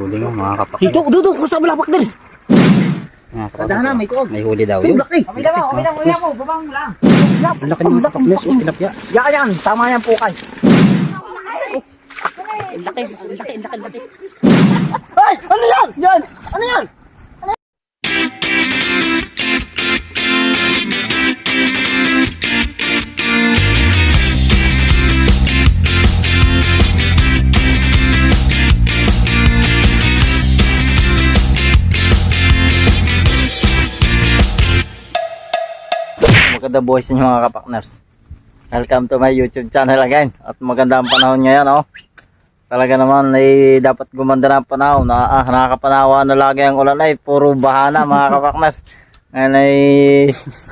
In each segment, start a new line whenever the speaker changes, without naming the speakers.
Huli mo mga kapak.
Duduk, kasama lang partner.
Tadahan na, may huli daw.
Yung laki.
Kami lang, babang mo lang.
Ang laki ng mga kapakners, tilapia.
Yan, tama yan po kay.
Ang laki.
Ay, ano yan? Yan, ano yan?
Maganda boys ninyo mga kapakners. Welcome to my YouTube channel again. At maganda ang panahon ngayon, oh. Talaga naman ay dapat gumanda na ang panahon. Nakakapanawa na lagi ang ulan ay puro bahana mga kapakners. Ngayon ay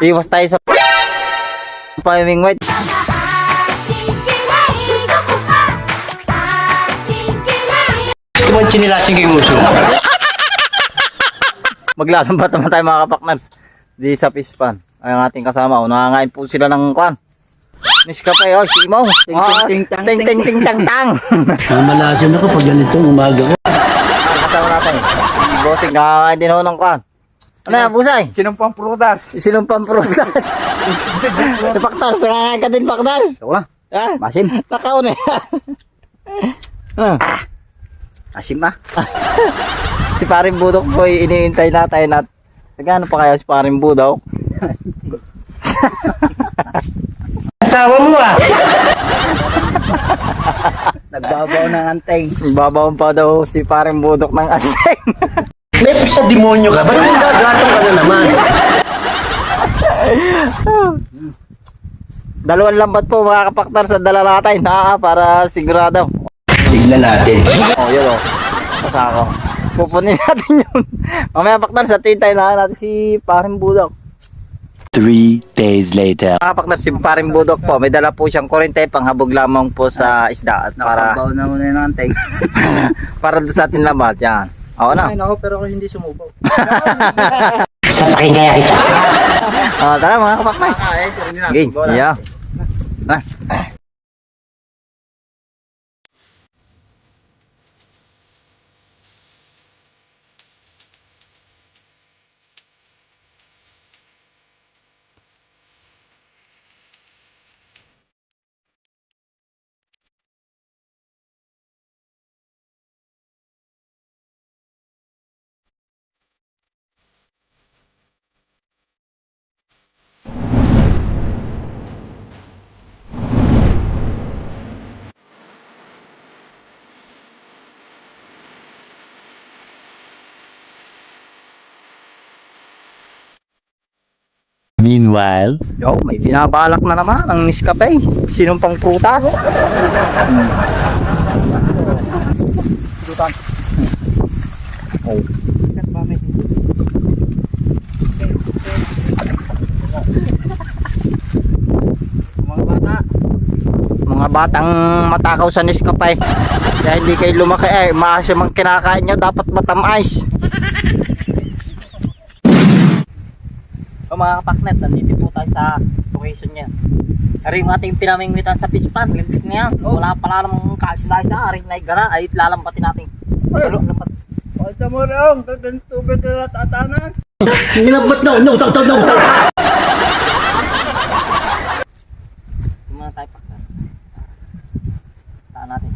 iwas tayo sa pamiming white.
Gusto mo chinilasing kay Muso?
Maglalambat naman tayo mga kapakners. Di sa pispan. Ay ang ating kasama. Nangangain po sila ng kwan. Niskapay, oh, simaw.
Ting,
Ting tang tang.
Mamalasan ako pag ganitong umaga ko.
Kasama natin. Bossing, nakakain din ako ng kwan. Ano yan, Busay?
Sinumpang prutas.
Sinumpang prutas. Si Paktars, nakakain ka din, Paktars.
Ito ka,
Ha?
masim.
Nakaon eh.
Masim ah.
Si Paring Budok po, iniintay natin at nagano pa kaya si Paring Budok?
Tawa mo ah. Nagbabaw ng anteng.
Babaw pa daw si Paring Budok ng anteng.
May sa demonyo ka, ba't yung gagatong ka na naman?
Dalawang lambat po mga kapaktar sa dala natin para sigurado.
Tignan natin.
Oh, yun oh. Pasako. Pupunin natin yun. Mamaya paktar sa tintay na natin si Paring Budok.
3 days later.
Mga paktar si Paring Budok po, may dala po siyang kurente panghabog lamang po sa isda at para
Nakabaw na muna ng anteng.
para doon sa ating lambat yan. Oo na.
Ay nako, pero ako hindi sumubaw.
Sa pakinggan kita.
Tara mga kapaktar. Game. Yeah.
Meanwhile,
Yo, may binabalak na naman ang Nescafe. Sinumpang prutas. Oh. Mga batang matakaw sa Nescafe. Kaya hindi kayo lumaki maasim ang kinakain nyo, dapat matamis. O mga kapakners, nandito po tayo sa location niya. Ari yung ating pinamingwitan sa pispan, lintik niya. Wala pala namang kaisda-isda, ari na igara, ay lalampatin natin. Lampat.
Pagka mo rin, tubig na tatanan.
Ninabat na, no, taw.
Tumana tayo pakners. Taan natin.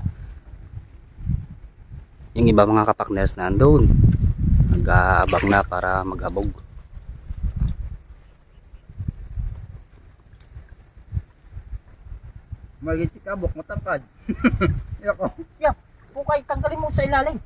Yung iba mga kapakners na andun, nag-aabang na para mag-abog.
Magitik kabok, matapad. Yako.
Yeah, pukay, tanggalin mo sa ilalim.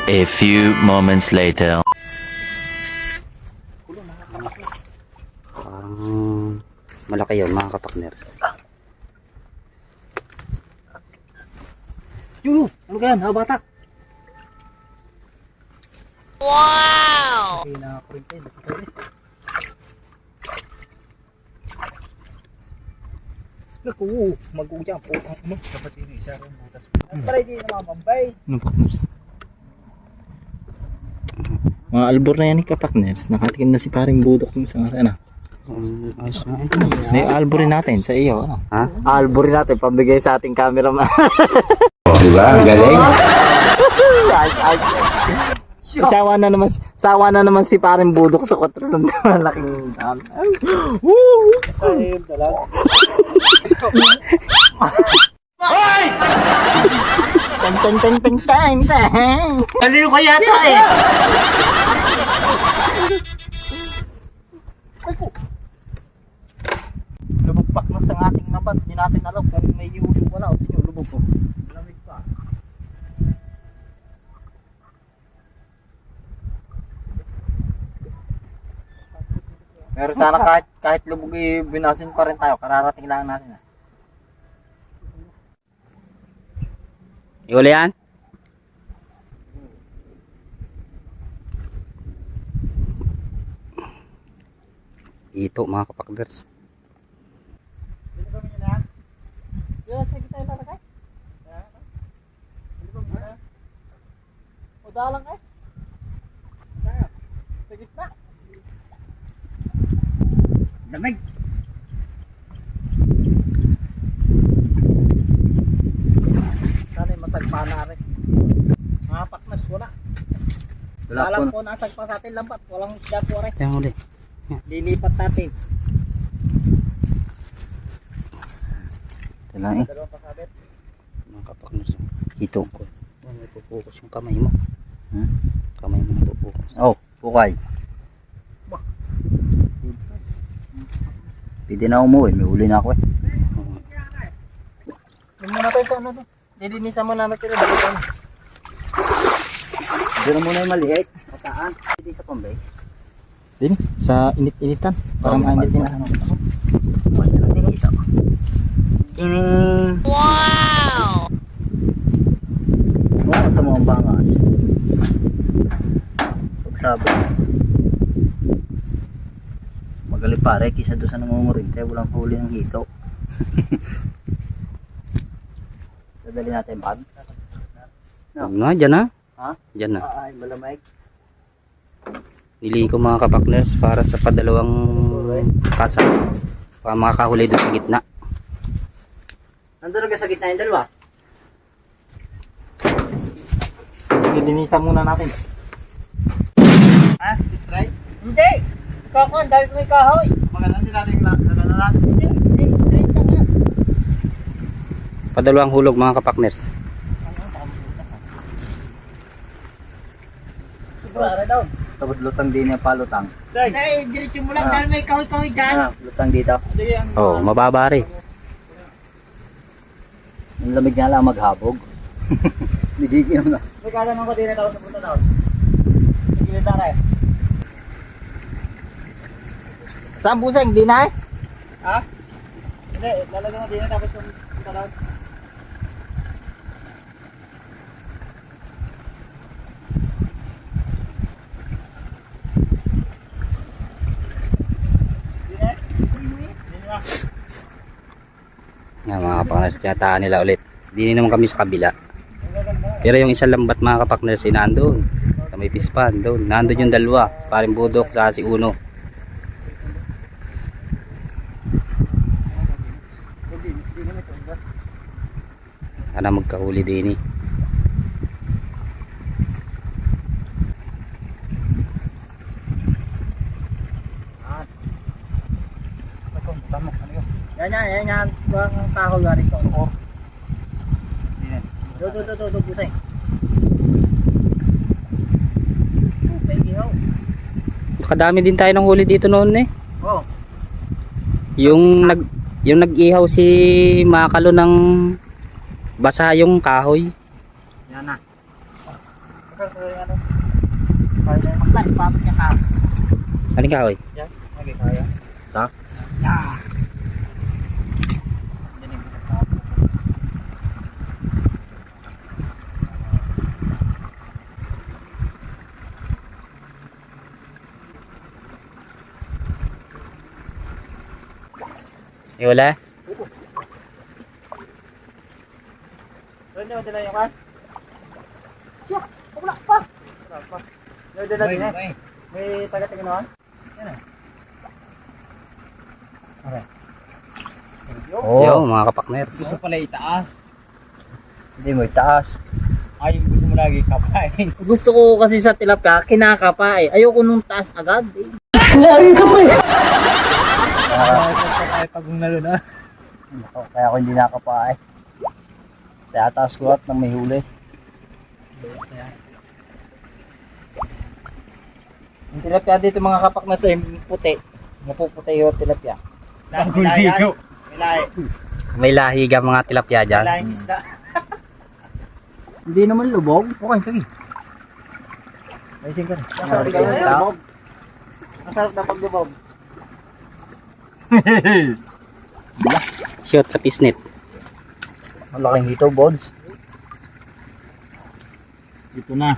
A few moments later.
Parang malaki yun mga kapakners.
Yuyu, ano kaya? Batak. Naku, mag-uya po ang mo. Dapat ini isa rin butas. Para di na mabambay. Ano partners? Mga albor na yan ni kapakners. Nakatikim na si paring budok ng sa arena.
Ayos na.
May alborin natin sa iyo. Ano?
Ha?
Alborin natin pambigay sa ating cameraman.
Diba? Ang galing.
Sawa na naman si paring budok sa kwatros ng malaking dam. Teng.
Aliw ka yata eh.
Lubog na sa ating nabat. Hindi natin alam kung may yulo wala o sino lubog po. Lamig pa. Pero sana kahit lubog binasin pa rin tayo. Kararating lang natin.
Iuli yan? Ito mga kapakners.
Sige tayo lalakay. O dalang eh. Sa gitna. Lamig. Sana masagpa na rin. Mga partners, wala. Alam po nasagpa sa atin lambat. Walang isda po rin.
Ito yung uli.
Lilipat natin.
Ito lang eh.
Dalawang pasabit.
Mga kapakners. Ito. May pupukus yung kamay mo. Kamay mo na pupukus.
Oh, bukay.
Pwede na umuwi. May uli na ako eh.
Yung muna tayo sa ano doon. Lilinisan mo na natin. Balikan.
Doon muna yung maliit. Pataan. Hindi sa pambay.
Din, sa init-initan. Para mainit din ano.
Wow! Wow, ito mga bangas. Pagsabi. Magaling pare, kisa doon sa nangunguring. Kaya walang huli ng hikaw. Dadali natin bag. No, dyan na.
Ha?
Dyan na.
Ay, malamig.
Nili ko mga kapakners para sa padalawang kasa. Para makakahuli doon sa gitna.
Nandun ka sa gitna yung dalawa. Lilinisan muna natin. Ah, this right? Hindi! Ikaw ko, ang dami ko may kahoy. Maganda din natin natin. Hindi, straight lang yan.
Padalawang hulog mga kapakners.
Para daw.
Tapos lutang din yung palutang.
Hindi, diretso mo lang dahil may kahoy-kahoy dyan.
Lutang dito. Oh, mababa rin. Ang lamig nga lang maghabog. Bigigil mo na.
May kalaman ko din na daw sa punta daw. Sige na tayo. Saan buseng? Di na eh? Ha? Hindi, lalagyan mo din na tapos yung punta daw.
Nga mga kapakners, tinataan nila ulit. Hindi naman kami sa kabila. Pero yung isang lambat mga kapakners, nandun. Sa may pispan, doon. Nandun yung dalawa. Si paring budok sa si Uno. Sana magkahuli din eh.
Yan. Buang kahoy nga rin ko. Oo. Do, busay.
Kadami din tayo ng huli dito noon eh.
Oo.
Yung nag-ihaw si Makalo ng basa yung kahoy.
Yan na. Mas nice pa niya ka.
Aling kahoy?
Yan, kaya.
Ta?
Yeah.
May wala?
Pwede mo dala yung kan? Siya! Wala pa! Wala pa. May dala din eh. May taga-taga naman? Yan eh. Okay.
Yo, mga kapakners.
Gusto pala itaas.
Hindi mo itaas.
Ay, gusto mo lagi kapain.
Gusto ko kasi sa tilapia, kinakapa eh. Ayoko nung taas agad eh.
Ay, pag nalo na.
Kaya ako hindi nakapa eh. Kaya taas ko at nang may huli. Yung tilapia dito mga kapak na sa puti. Mapuputi yung tilapia.
Naguligo.
May lahi ka mga tilapia dyan.
Laing isda.
Hindi naman lubog. Okay, sige. Ayusin ka rin. Masarap na pag lubog.
Shoot sa pisnit.
Malaking hito, Bods. Ito na.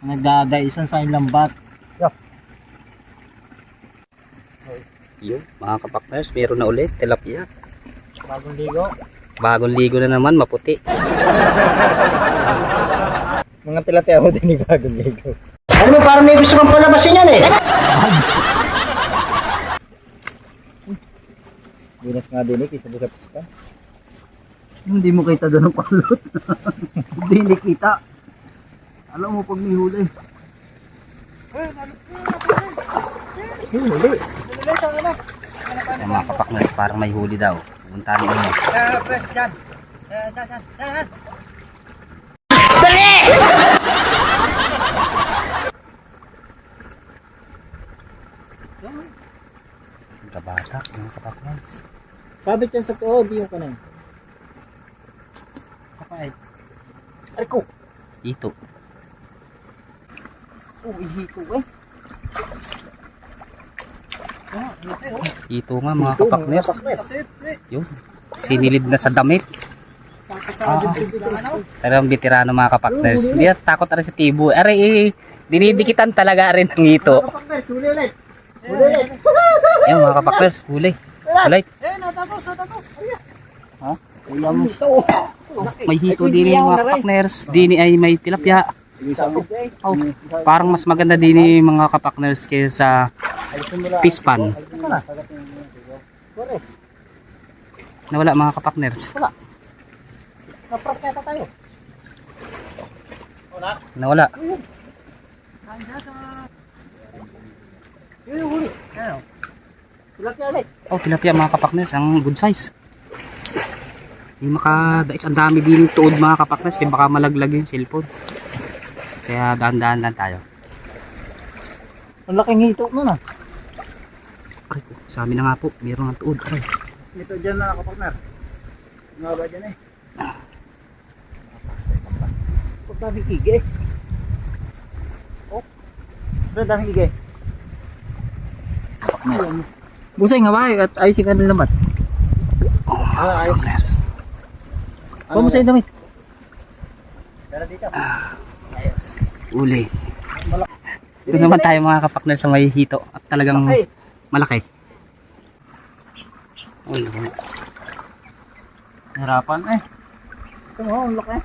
Nagdadaisan sa lambat.
Yo, mga kapakners, meron na ulit tilapia.
Bagong ligo.
Bagong ligo na naman, maputi.
Mga tilapia ako din bagong ligo.
Ano mo, parang may gusto kang palabasin yan eh.
Binas nga din eh, kisa sa pisipan.
Hindi mo kita doon ng palot. Hindi kita. Alam mo pag may huli.
Huli.
Yung mga kapakners, parang may huli daw. Puntahan mo. Kabatak, mga kapakners.
Sabit yan sa tuhod, yung kanan.
Kapay.
Ay ko.
Dito.
Ihi ko eh.
Dito nga mga kapakners. Yun. Sinilid na sa damit. Pero ang bitirano mga kapakners. Hindi takot rin sa tibo. Aray, dinidikitan talaga rin ng ito.
Huli ulit. Huli ulit.
Ayun mga kapakners, huli. Ulit. May hito din yung mga kapakners. Dini ay may tilapia. Oh, parang mas maganda din yung mga kapakners kaysa pispan. Nawala mga kapakners.
Naproketa tayo.
Nawala.
Yung huli. Tilapia ulit.
Oh, tilapia mga kapakners, ang good size. Yung makadais, ang dami din yung tuod mga kapakners, yung baka malaglag yung cellphone. Kaya daan-daan lang tayo.
Ang laking hito nun ah.
Aray po, sa amin na nga po, mayroon ng tuod. Aray.
Ito dyan na kapakner. Nga ba dyan eh? Huwag daming ige. Oh. Huwag daming ige. Busay nga ba at ayusin ka nila naman. Ayos.
Kapakners.
Huwag mo sa'yo damit. Pero dito.
Uli. Ito naman tayo mga kapakners sa may hito at talagang malaki. Uy,
Harapan eh. Ito mo, ang laki.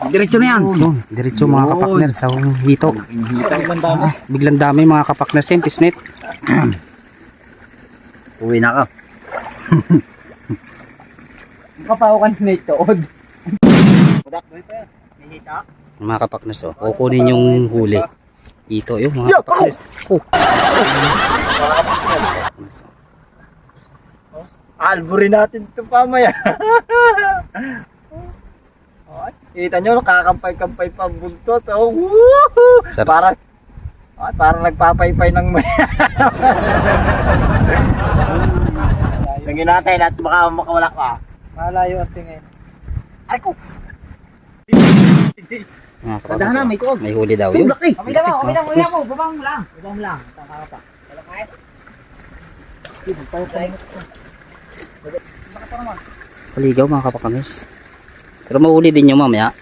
diretso na yan. Yun, diretso mga kapakners sa hito.
Biglang dami.
Biglang dami mga kapakners yung pisnit.
Uwi na ka.
Kapawakan na ito.
Mga kapakners, oh, kukunin yung huli. Ito yung mga kapakners. Oh.
Alburin natin ito pamaya. Kita nyo, kakakampay-kampay pa ang buntot. Oh, woohoo!
Sarap.
Parang nagpapaypay ng maya. Lagyan natin at baka makawala ka.
Malayo at tingin.
Ay ko!
Mga kapakners,
Tandaan na, may tuog.
may huli daw
Ang
yun.
laki!
Kami naman, uya mo. Babang mo lang. Babang mo lang. Tama ka pa.
Paligaw mga kapakners. Pero mahuli din yung mamaya.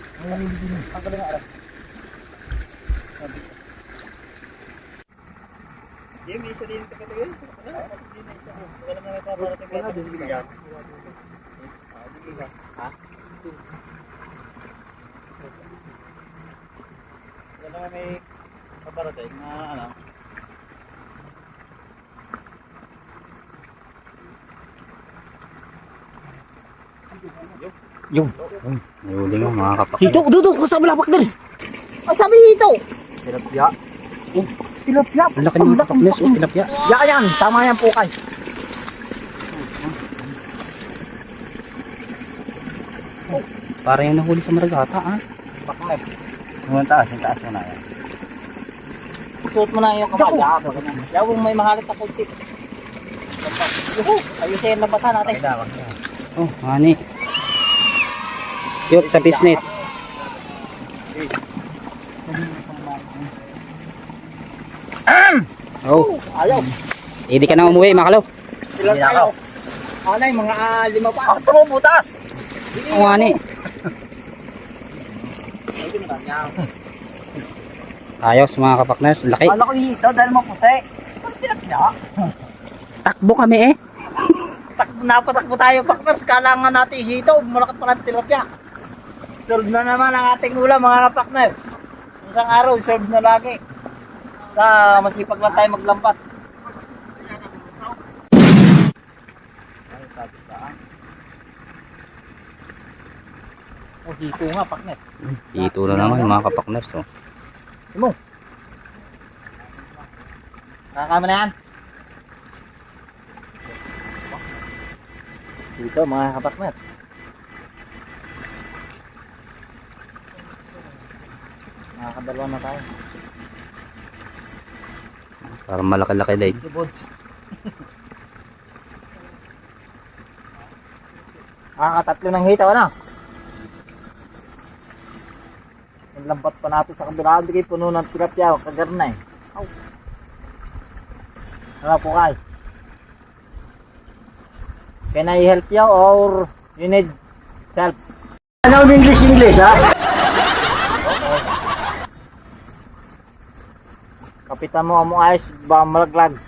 Yung.
Nahuli nga mga kapak.
Hito, dudok ko sa balapak na rin. Ay, sabi hito. Tilapia. Tilapia.
Ang laki ng mga kapakners. Oh, tilapia.
Yan. Tama yan po kay.
Parang yung nahuli sa maragata, ha?
Bakit?
Yung taas mo na yan.
Suot mo na yung kamay. Yawong may mahalit na kulti. Yuhu. Ayusin na bata natin.
Oh, mani. Shoot sa pisnet. Oh,
Ayaw.
hindi ka na umuwi, makalaw.
Ilan tayo? Anay, mga 5 pa. Ako mo, butas.
Oh, mani. Ayos mga kapakners, laki.
Kala ko hito dahil maputi. Ano tilapia?
Takbo kami eh.
Napatakbo tayo, Pakners. Kailangan natin hito. Malakat pala ng tilapia. Solve na naman ang ating ulam, mga kapakners. Isang araw, solve na lagi. Sa masipag lang tayo maglampat. Oh, hito nga, Pakners.
Dito na naman mga kapakners. Oh.
Imo. Nakakama na yan. Dito, mga kapakners. Nakakadalawa na tayo.
Parang malaki-laki dahil.
Thank you, Bods. Nakakatatlo ng hitaw na. Yung lambat pa natin sa kabila. Hindi kayo puno ng tilapia. Kagar na eh. Ow. Ano po kay? Can I help you or you need help?
Ano English, ha?
Kapitan mo among ayos ba malaglag?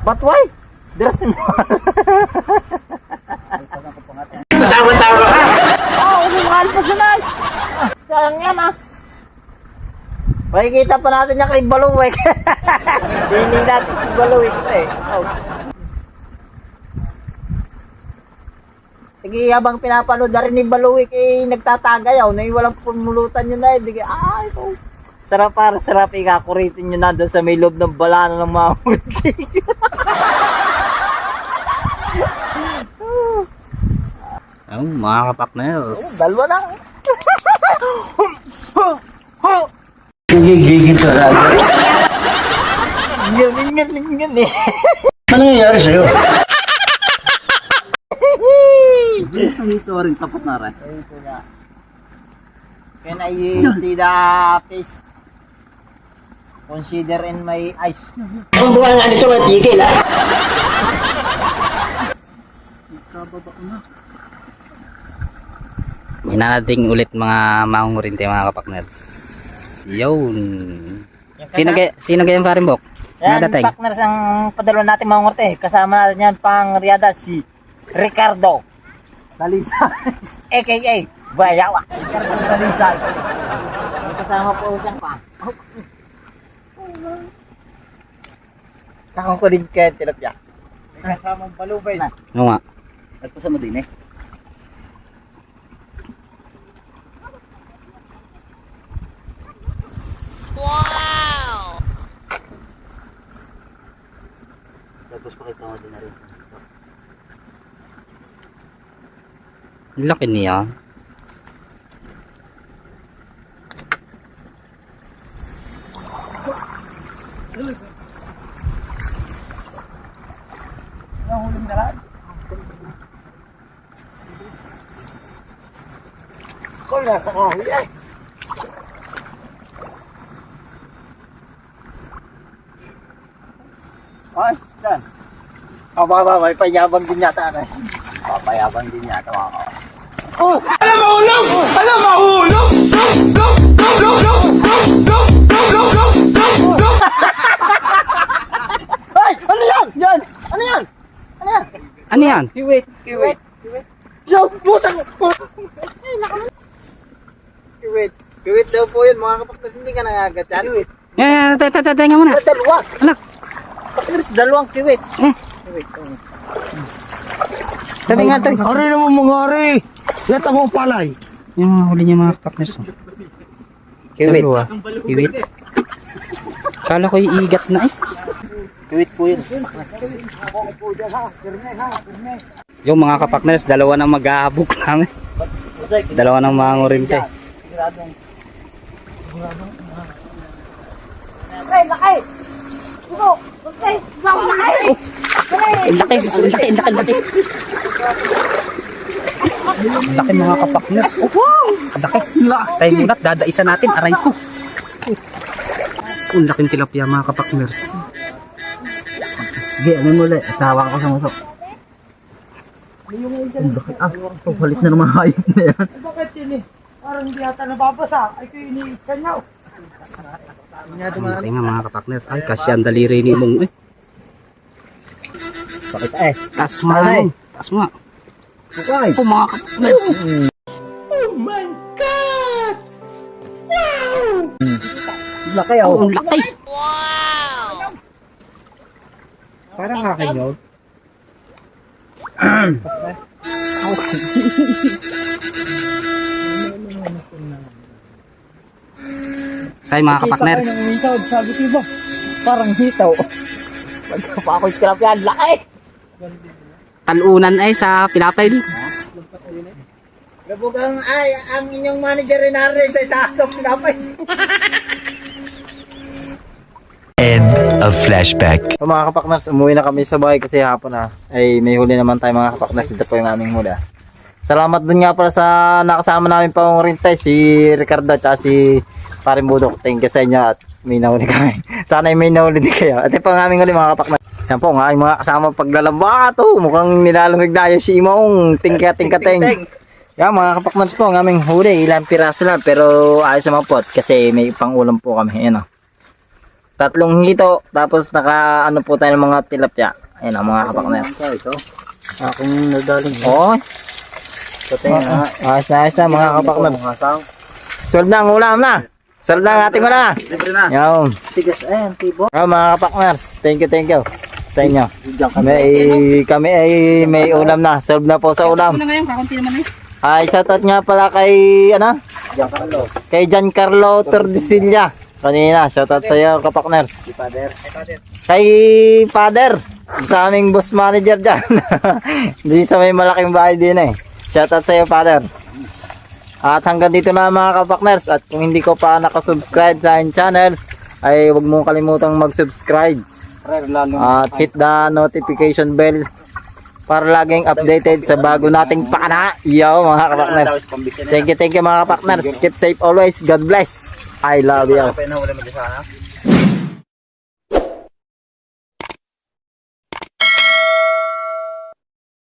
But why? There's no...
Tawa-tawa ka.
Oh, umukhaan pa sa night! Sayang yan ah! Makikita pa natin niya kay Baluwik. Hindi natin si Baluwik eh. Oh. Sige, habang pinapanood na rin ni Baluwik eh, nagtatagayaw na walang pumulutan yun na eh. Di, ay, oh. Sarap para sarap ikakuritin nyo na doon sa may loob ng balano ng mga huli.
Oh, mga kapakners.
Dalawa lang.
Gigigil ka agad.
Ganyan eh.
Ano nangyayari sa'yo?
Ito rin, tapat na rin.
Ito nga. Can I see the fish? Consider in my eyes.
Ang buwan nga nito matigil, ha?
Kababa ko na.
Minanating ulit mga mangungurinte mga kapakners. Yun. Sino gayang parimbok?
Yan,
Nadatay.
partners ang padalo natin mga ngorte. Kasama natin yan pang Riada si Ricardo Dalisa. AKA Bayawa. Ricardo Dalisa. May kasama po siyang pa. Kakang ko din kaya tilapia. May kasamang balubay na.
Oo nga.
Nagpasama din eh. Tapos pakita mo din na rin.
Ang laki niya.
Nahuling dalaan. Kung nasa kahoy ay. Ay, saan? Baba, may payabang din yata na.
Papayabang din yata ako.
Oh!
Alam mahulog! Alam mahulog! Go! Go! Go! Go! Go! Go! Go! Go! Go! Go! Go!
yan?
Kiwit. Kiwit.
Kiwit. Kiwit daw po yun mga kapakners, hindi ka nangagat yan. Kiwit.
Yan, tenga muna.
Dalawa.
Alak.
Kapakners, dalawang kiwit. Kiwit. Sabi nga tayo.
Ari naman mga ari. Lata mo palay.
Yung mga huli niya mga kapakners.
Kiwit.
Kiwit. Kala ko iigat na eh.
Kiwit po yun.
Yung mga kapakners, dalawa nang mag-aabok namin. Dalawa nang mga ngurinte. Ang laki. Ang laki mga kapakners. Oh, wow! Ang laki. Tayo muna, dadaisa natin. Aray ko. Ang laking tilapia mga kapakners.
Sige, ano mo ulit? Asawa ko sa muso. Ang laki. Papalit na naman hayop na yan.
Bakit yun eh? Parang hindi yata nababasa. Ay ko iniitsan niya.
Ang laki nga mga kapakners. Ay, kasya ang daliri ni Mong.
Bakit
Taas mo nga. Taas mo nga.
Bukay.
Oh, mga kapakners.
Laki
Oh, ang laki. Parang akin yun. Say mga kapakners.
Sabi ko ba? Parang hitaw. Pagka ako'y scrap yan, laki!
Talunan ay sa Pilapay din.
Gabugang ay, ang inyong manager rin narin sa itasok pinapay.
End of flashback.
So mga kapakners, umuwi na kami sa bahay kasi hapon na. Ay may huli naman tayo mga kapakners. Ito po yung aming huli. Salamat dun nga pala sa nakasama namin pa ng rintay, si Ricardo at si Paring Budok. Thank you sa inyo at may nahuli kami. Sana ay may nahuli din kayo. At ito po ang aming huli mga kapakners. Yan po nga, yung mga kasama paglalaba to. Mukhang nilalungig na yung si Imong. Tingka-tingka-ting. Yan mga kapakners po ang aming huli. Ilang piraso lang pero ayos naman po kasi may pang ulam po kami. Yan o. 3 hito, tapos naka ano po tayo ng mga tilapia. Ayun ang mga kapakners. Ito. Akong nadaling. Oo. Ayos na mga kapakners. Solve na ang ulam na. Solve na ang ating ulam. Libre na. Yan.
Tigas, ayan, tibo.
Mga kapakners, thank you sa inyo. Kami ay may ulam na. Solve na po sa ulam.
Ngayon, kakunti naman eh.
Ay, shoutout nga pala kay ano?
Giancarlo.
Kay Giancarlo Tordesilla. Kanina, shoutout sa iyo kapakners.
Si Father.
Kay Father, sa aming boss manager dyan. Hindi sa may malaking bahay din eh. Shoutout sa iyo Father. At hanggang dito na mga kapakners. At kung hindi ko pa nakasubscribe sa aking channel, ay huwag mong kalimutang mag-subscribe. At hit the notification bell para laging updated sa bago nating pakana. Yo mga kapakners. Thank you mga kapakners. Keep safe always. God bless. I love you.